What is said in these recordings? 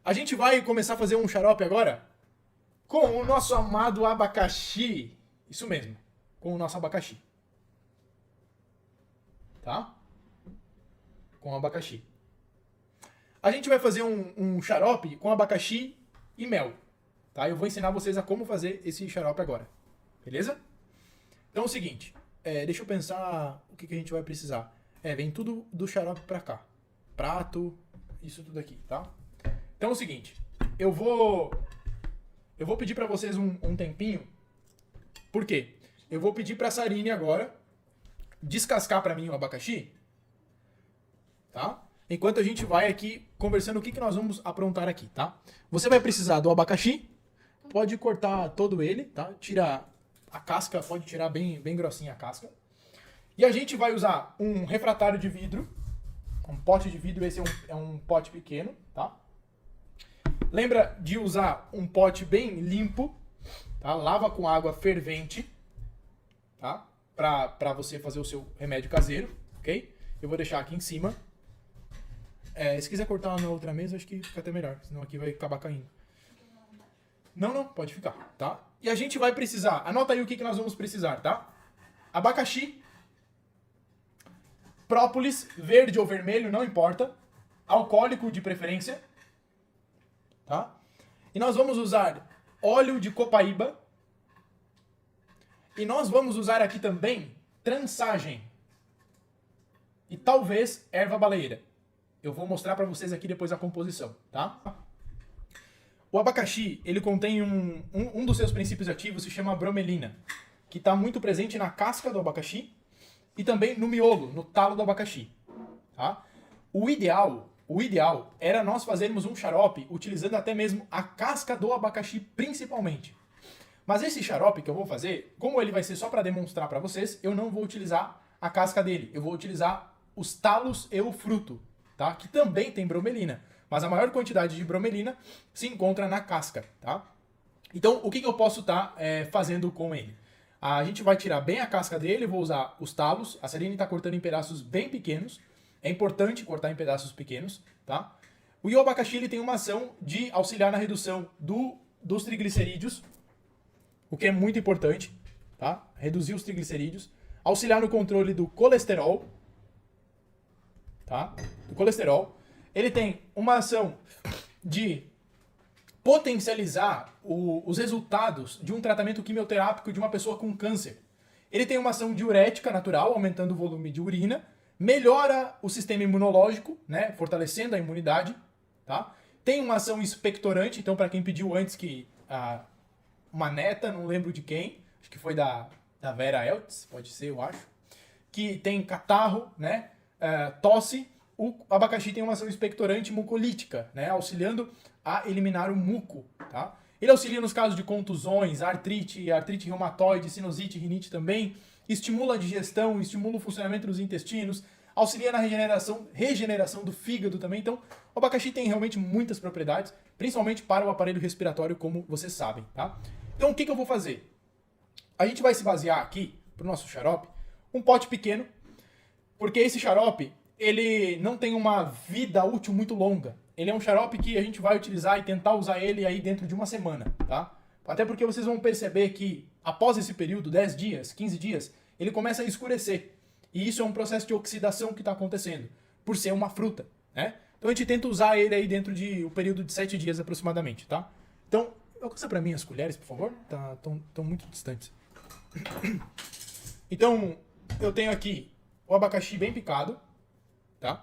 A gente vai começar a fazer um xarope agora com o nosso amado abacaxi. Isso mesmo, com o nosso abacaxi. Tá? Com o abacaxi. A gente vai fazer um xarope com abacaxi e mel. Tá? Eu vou ensinar vocês a como fazer esse xarope agora. Beleza? Então é o seguinte. Deixa eu pensar o que a gente vai precisar. Vem tudo do xarope pra cá. Prato, isso tudo aqui, tá? Então é o seguinte. Eu vou pedir pra vocês um tempinho. Por quê? Eu vou pedir pra Sarine agora descascar pra mim o abacaxi. Tá? Enquanto a gente vai aqui conversando o que nós vamos aprontar aqui, tá? Você vai precisar do abacaxi. Pode cortar todo ele, tá? Tira a casca, pode tirar bem grossinha a casca. E a gente vai usar um refratário de vidro. Um pote de vidro, esse é um pote pequeno, tá? Lembra de usar um pote bem limpo, tá? Lava com água fervente, tá? Pra você fazer o seu remédio caseiro, ok? Eu vou deixar aqui em cima. Se quiser cortar na outra mesa, acho que fica até melhor, senão aqui vai acabar caindo. Não, pode ficar, tá? E a gente vai precisar, anota aí o que nós vamos precisar, tá? Abacaxi, própolis, verde ou vermelho, não importa. Alcoólico de preferência. Tá? E nós vamos usar óleo de copaíba. E nós vamos usar aqui também trançagem. E talvez erva baleeira. Eu vou mostrar para vocês aqui depois a composição, tá? O abacaxi, ele contém um dos seus princípios ativos, se chama bromelina, que está muito presente na casca do abacaxi e também no miolo, no talo do abacaxi. Tá? O ideal era nós fazermos um xarope utilizando até mesmo a casca do abacaxi principalmente. Mas esse xarope que eu vou fazer, como ele vai ser só para demonstrar para vocês, eu não vou utilizar a casca dele. Eu vou utilizar os talos e o fruto, tá? Que também tem bromelina. Mas a maior quantidade de bromelina se encontra na casca, tá? Então, o que eu posso estar fazendo com ele? A gente vai tirar bem a casca dele, vou usar os talos. A Sarine está cortando em pedaços bem pequenos. É importante cortar em pedaços pequenos, tá? O abacaxi ele tem uma ação de auxiliar na redução dos triglicerídeos, o que é muito importante, tá? Reduzir os triglicerídeos. Auxiliar no controle do colesterol, tá? Do colesterol. Ele tem uma ação de potencializar os resultados de um tratamento quimioterápico de uma pessoa com câncer. Ele tem uma ação diurética natural, aumentando o volume de urina, melhora o sistema imunológico, né, fortalecendo a imunidade, tá? Tem uma ação expectorante, então para quem pediu antes que uma neta, não lembro de quem, acho que foi da Vera Eltz, pode ser, eu acho, que tem catarro, né, tosse. O abacaxi tem uma ação expectorante mucolítica, né, auxiliando a eliminar o muco, tá? Ele auxilia nos casos de contusões, artrite reumatoide, sinusite, rinite também, estimula a digestão, estimula o funcionamento dos intestinos, auxilia na regeneração do fígado também. Então, o abacaxi tem realmente muitas propriedades, principalmente para o aparelho respiratório, como vocês sabem, tá? Então, o que eu vou fazer? A gente vai se basear aqui, para o nosso xarope, um pote pequeno, porque esse xarope ele não tem uma vida útil muito longa. Ele é um xarope que a gente vai utilizar e tentar usar ele aí dentro de uma semana, tá? Até porque vocês vão perceber que após esse período, 10 dias, 15 dias, ele começa a escurecer. E isso é um processo de oxidação que está acontecendo, por ser uma fruta, né? Então a gente tenta usar ele aí dentro de um período de 7 dias aproximadamente, tá? Então, alcança para mim as colheres, por favor? Estão muito distantes. Então, eu tenho aqui o abacaxi bem picado, tá?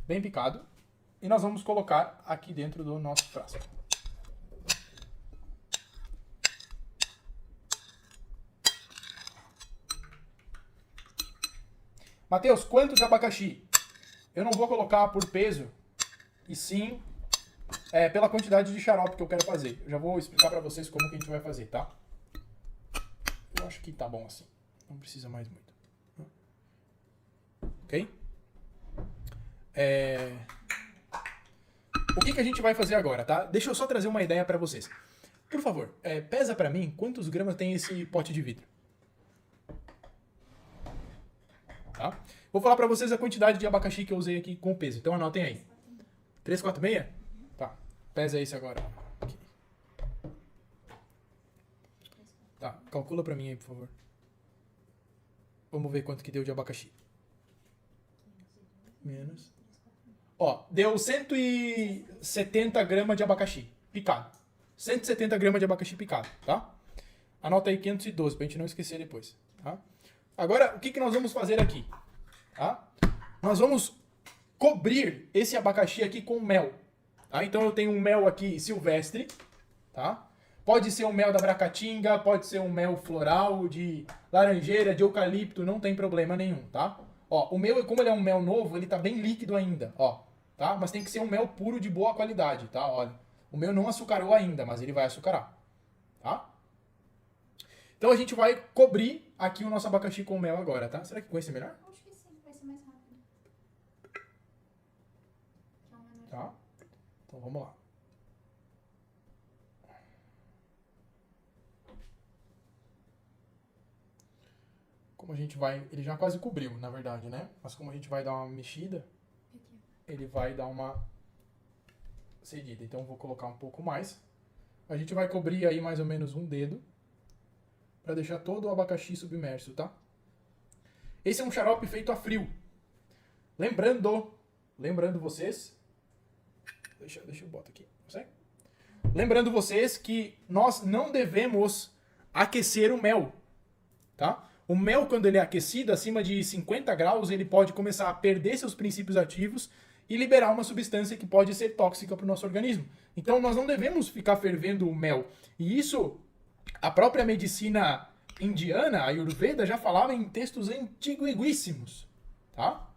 Bem picado. E nós vamos colocar aqui dentro do nosso frasco. Matheus, quanto de abacaxi? Eu não vou colocar por peso, e sim pela quantidade de xarope que eu quero fazer. Eu já vou explicar pra vocês como que a gente vai fazer, tá? Eu acho que tá bom assim. Não precisa mais muito. Ok? O que a gente vai fazer agora, tá? Deixa eu só trazer uma ideia pra vocês. Por favor, pesa pra mim quantos gramas tem esse pote de vidro. Tá? Vou falar pra vocês a quantidade de abacaxi que eu usei aqui com peso, então anotem aí. 346? Tá. Pesa esse agora. Aqui. Tá, calcula pra mim aí, por favor. Vamos ver quanto que deu de abacaxi. Menos. Ó, deu 170 gramas de abacaxi picado. 170 gramas de abacaxi picado, tá? Anota aí 512 pra gente não esquecer depois, tá? Agora, o que nós vamos fazer aqui? Tá? Nós vamos cobrir esse abacaxi aqui com mel. Tá? Então eu tenho um mel aqui silvestre, tá? Pode ser um mel da Bracatinga, pode ser um mel floral, de laranjeira, de eucalipto, não tem problema nenhum, tá? Ó, o meu, como ele é um mel novo, ele tá bem líquido ainda, ó, tá? Mas tem que ser um mel puro de boa qualidade, tá? Olha, o meu não açucarou ainda, mas ele vai açucarar, tá? Então a gente vai cobrir aqui o nosso abacaxi com mel agora, tá? Será que com esse é melhor? Acho que sim, vai ser mais rápido. Tá? Então vamos lá. Como a gente vai... Ele já quase cobriu, na verdade, né? Mas como a gente vai dar uma mexida, ele vai dar uma cedida. Então eu vou colocar um pouco mais. A gente vai cobrir aí mais ou menos um dedo, para deixar todo o abacaxi submerso, tá? Esse é um xarope feito a frio. Lembrando vocês... Deixa eu botar aqui. Consegue? Lembrando vocês que nós não devemos aquecer o mel, tá? O mel, quando ele é aquecido, acima de 50 graus, ele pode começar a perder seus princípios ativos e liberar uma substância que pode ser tóxica para o nosso organismo. Então, nós não devemos ficar fervendo o mel. E isso, a própria medicina indiana, a Ayurveda, já falava em textos antiguíssimos, tá?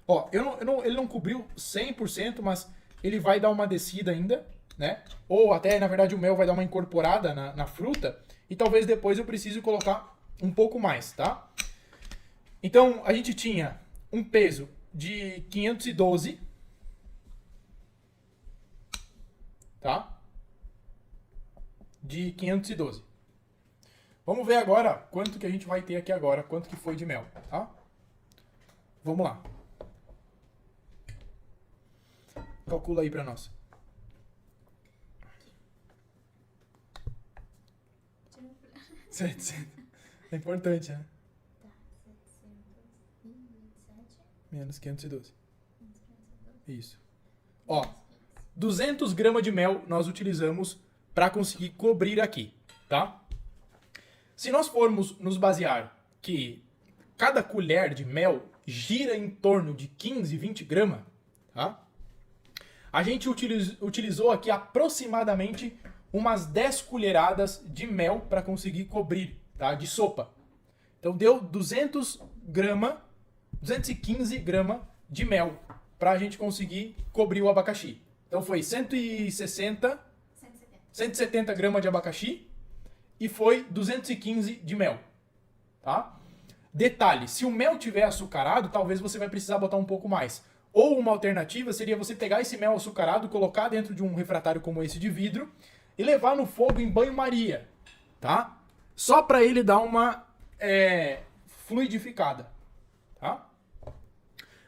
Ó, ele não cobriu 100%, mas ele vai dar uma descida ainda, né? Ou até, na verdade, o mel vai dar uma incorporada na fruta e talvez depois eu precise colocar um pouco mais, tá? Então, a gente tinha um peso de 512, tá? De 512. Vamos ver agora quanto que a gente vai ter aqui agora, quanto que foi de mel, tá? Vamos lá. Calcula aí pra nós. Deixa eu ver. 700. É importante, né? Tá, 727. Menos 512. 512. Isso. Ó, 200 gramas de mel nós utilizamos para conseguir cobrir aqui, tá? Se nós formos nos basear que cada colher de mel gira em torno de 15, 20 gramas, tá? A gente utilizou aqui aproximadamente umas 10 colheradas de mel para conseguir cobrir, tá? De sopa. Então deu 215 gramas de mel para a gente conseguir cobrir o abacaxi. Então foi 170 gramas de abacaxi e foi 215 de mel, tá? Detalhe, se o mel tiver açucarado, talvez você vai precisar botar um pouco mais. Ou uma alternativa seria você pegar esse mel açucarado, colocar dentro de um refratário como esse de vidro e levar no fogo em banho-maria, tá? Só para ele dar uma fluidificada, tá?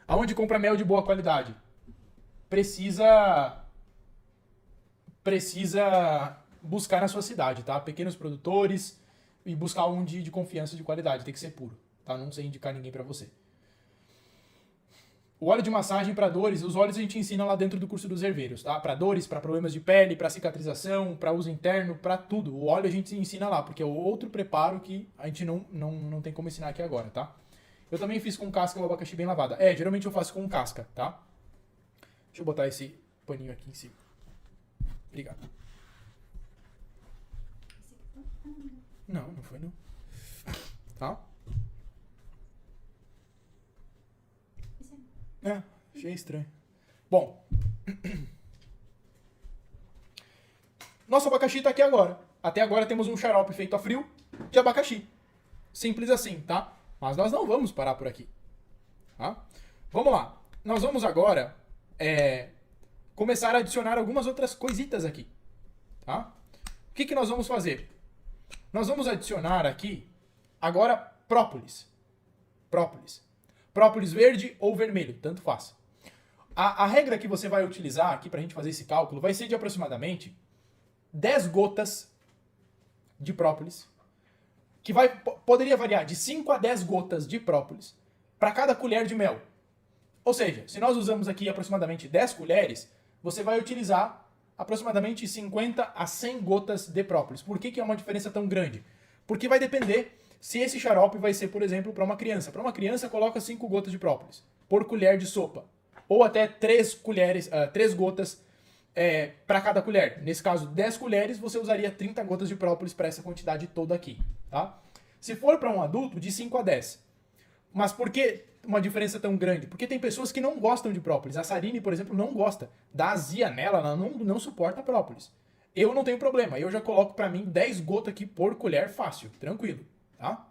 Aonde compra mel de boa qualidade? Precisa buscar na sua cidade, tá? Pequenos produtores e buscar um de confiança de qualidade, tem que ser puro, tá? Não sei indicar ninguém para você. O óleo de massagem para dores, os óleos a gente ensina lá dentro do curso dos herveiros, tá? Para dores, para problemas de pele, para cicatrização, para uso interno, para tudo. O óleo a gente ensina lá, porque é outro preparo que a gente não tem como ensinar aqui agora, tá? Eu também fiz com casca o abacaxi bem lavada. Geralmente eu faço com casca, tá? Deixa eu botar esse paninho aqui em cima. Obrigado. Não foi não. Tá? Achei estranho. Bom. Nosso abacaxi tá aqui agora. Até agora temos um xarope feito a frio de abacaxi. Simples assim, tá? Mas nós não vamos parar por aqui. Tá? Vamos lá. Nós vamos agora começar a adicionar algumas outras coisitas aqui. Tá? O que nós vamos fazer? Nós vamos adicionar aqui agora própolis. Própolis verde ou vermelho, tanto faz. A regra que você vai utilizar aqui pra gente fazer esse cálculo vai ser de aproximadamente 10 gotas de própolis, que poderia variar de 5 a 10 gotas de própolis para cada colher de mel. Ou seja, se nós usamos aqui aproximadamente 10 colheres, você vai utilizar aproximadamente 50 a 100 gotas de própolis. Por que é uma diferença tão grande? Porque vai depender se esse xarope vai ser, por exemplo, para uma criança. Para uma criança, coloca 5 gotas de própolis por colher de sopa. Ou até 3 gotas para cada colher. Nesse caso, 10 colheres, você usaria 30 gotas de própolis para essa quantidade toda aqui. Tá? Se for para um adulto, de 5 a 10. Mas por que uma diferença tão grande? Porque tem pessoas que não gostam de própolis. A Sarine, por exemplo, não gosta. Dá azia nela, ela não suporta própolis. Eu não tenho problema. Eu já coloco para mim 10 gotas aqui por colher fácil. Tranquilo. Tá?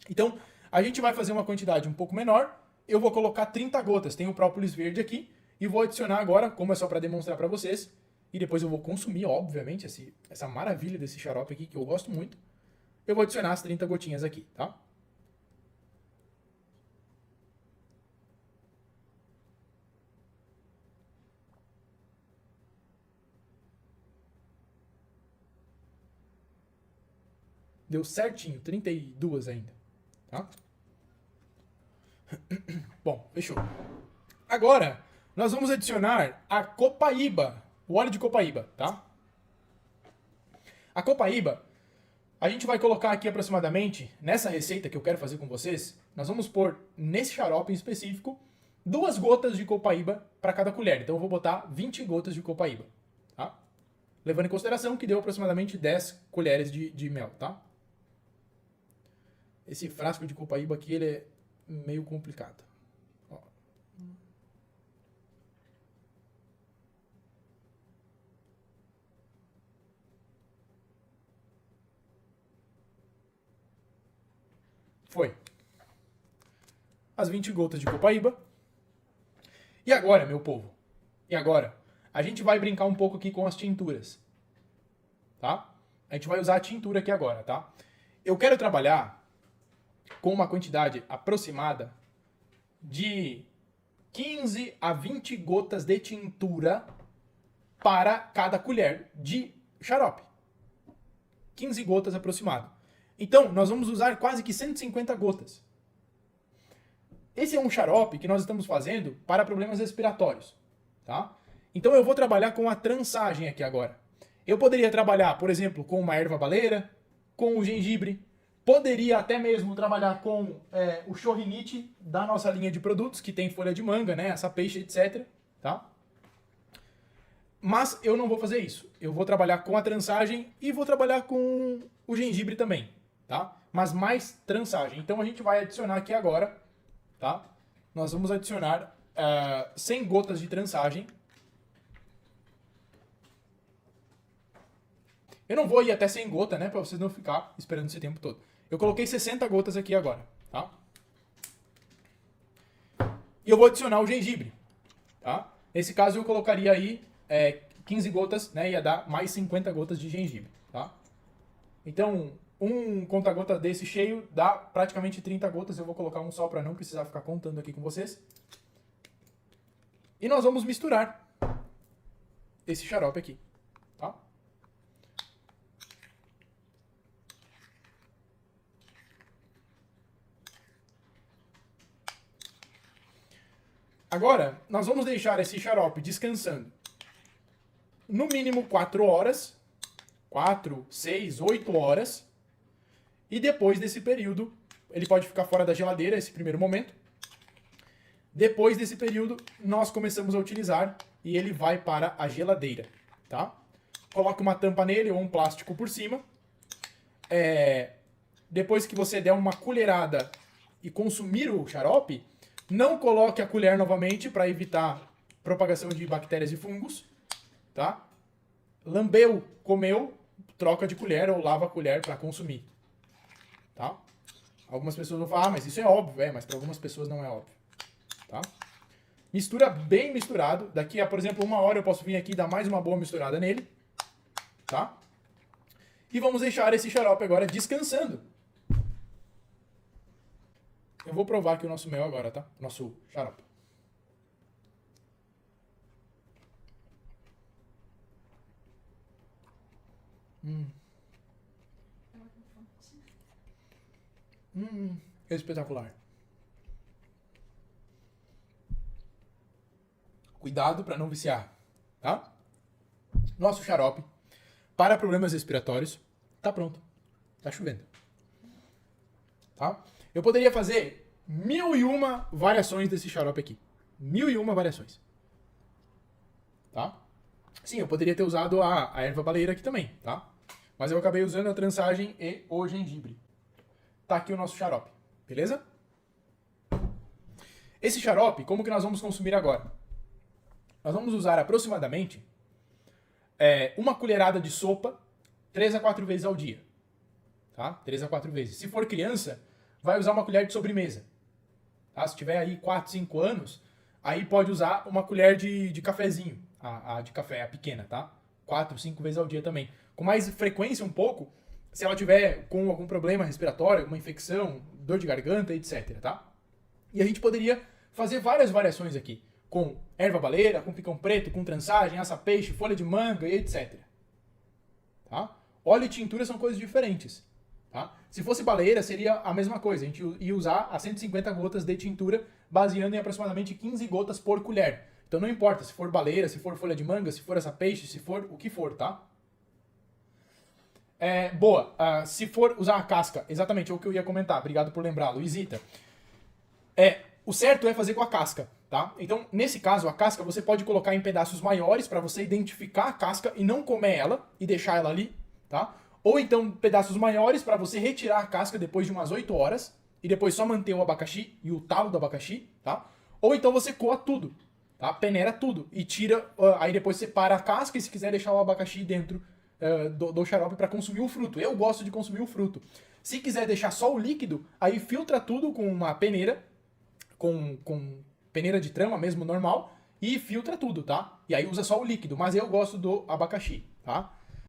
Então, a gente vai fazer uma quantidade um pouco menor. Eu vou colocar 30 gotas. Tem o própolis verde aqui. E vou adicionar agora, como é só para demonstrar para vocês. E depois eu vou consumir, obviamente, essa maravilha desse xarope aqui, que eu gosto muito. Eu vou adicionar as 30 gotinhas aqui, tá? Deu certinho, 32 ainda, tá? Bom, fechou. Agora, nós vamos adicionar a copaíba, o óleo de copaíba, tá? A copaíba, a gente vai colocar aqui aproximadamente, nessa receita que eu quero fazer com vocês, nós vamos pôr, nesse xarope em específico, 2 gotas de copaíba para cada colher. Então eu vou botar 20 gotas de copaíba, tá? Levando em consideração que deu aproximadamente 10 colheres de mel, tá? Esse frasco de copaíba aqui, ele é meio complicado. Ó. Foi. As 20 gotas de copaíba. E agora, meu povo? E agora? A gente vai brincar um pouco aqui com as tinturas. Tá? A gente vai usar a tintura aqui agora, tá? Eu quero trabalhar com uma quantidade aproximada de 15 a 20 gotas de tintura para cada colher de xarope. 15 gotas aproximado. Então, nós vamos usar quase que 150 gotas. Esse é um xarope que nós estamos fazendo para problemas respiratórios, tá? Então eu vou trabalhar com a trançagem aqui agora. Eu poderia trabalhar, por exemplo, com uma erva baleira, com o gengibre, poderia até mesmo trabalhar com o chorrinite da nossa linha de produtos, que tem folha de manga, né, essa peixe, etc. Tá? Mas eu não vou fazer isso. Eu vou trabalhar com a trançagem e vou trabalhar com o gengibre também. Tá? Mas mais trançagem. Então a gente vai adicionar aqui agora, tá? Nós vamos adicionar 100 gotas de trançagem. Eu não vou ir até 100 gotas, né, para vocês não ficar esperando esse tempo todo. Eu coloquei 60 gotas aqui agora, tá? E eu vou adicionar o gengibre, tá? Nesse caso eu colocaria aí 15 gotas, né? Ia dar mais 50 gotas de gengibre, tá? Então, um conta-gota desse cheio dá praticamente 30 gotas. Eu vou colocar um só para não precisar ficar contando aqui com vocês. E nós vamos misturar esse xarope aqui, tá? Agora, nós vamos deixar esse xarope descansando no mínimo 4 horas, 4, 6, 8 horas, e depois desse período, ele pode ficar fora da geladeira, esse primeiro momento. Depois desse período, nós começamos a utilizar e ele vai para a geladeira, tá? Coloque uma tampa nele ou um plástico por cima. Depois que você der uma colherada e consumir o xarope, não coloque a colher novamente para evitar propagação de bactérias e fungos, tá? Lambeu, comeu, troca de colher ou lava a colher para consumir, tá? Algumas pessoas vão falar, mas isso é óbvio, mas para algumas pessoas não é óbvio, tá? Mistura bem misturado. Daqui a, por exemplo, 1 hora eu posso vir aqui e dar mais uma boa misturada nele, tá? E vamos deixar esse xarope agora descansando. Eu vou provar aqui o nosso mel agora, tá? Nosso xarope. Espetacular. Cuidado para não viciar, tá? Nosso xarope para problemas respiratórios tá pronto. Tá chovendo. Tá? Eu poderia fazer 1001 variações desse xarope aqui. 1001 variações. Tá? Sim, eu poderia ter usado a erva baleeira aqui também, tá? Mas eu acabei usando a trançagem e o gengibre. Tá aqui o nosso xarope, beleza? Esse xarope, como que nós vamos consumir agora? Nós vamos usar aproximadamente uma colherada de sopa 3 a 4 vezes ao dia. Tá? 3 a 4 vezes. Se for criança, vai usar uma colher de sobremesa. Tá? Se tiver aí 4, 5 anos, aí pode usar uma colher de cafezinho. A de café, a pequena, tá? 4, 5 vezes ao dia também. Com mais frequência um pouco, se ela tiver com algum problema respiratório, alguma infecção, dor de garganta, etc, tá? E a gente poderia fazer várias variações aqui. Com erva baleeira, com picão preto, com trançagem, aça-peixe, folha de manga e etc. Tá? Óleo e tintura são coisas diferentes. Tá? Se fosse baleeira, seria a mesma coisa. A gente ia usar as 150 gotas de tintura, baseando em aproximadamente 15 gotas por colher. Então não importa se for baleeira, se for folha de manga, se for aça-peixe, se for o que for, tá? Se for usar a casca, exatamente é o que eu ia comentar, obrigado por lembrar, Luizita. O certo é fazer com a casca, tá? Então, nesse caso, a casca você pode colocar em pedaços maiores para você identificar a casca e não comer ela e deixar ela ali, tá? Ou então pedaços maiores para você retirar a casca depois de umas 8 horas e depois só manter o abacaxi e o talo do abacaxi, tá? Ou então você coa tudo, tá? Peneira tudo e tira, aí depois separa a casca e se quiser deixar o abacaxi dentro do xarope para consumir o fruto. Eu gosto de consumir o fruto. Se quiser deixar só o líquido, aí filtra tudo com uma peneira, com peneira de trama mesmo, normal, e filtra tudo, tá? E aí usa só o líquido, mas eu gosto do abacaxi, tá?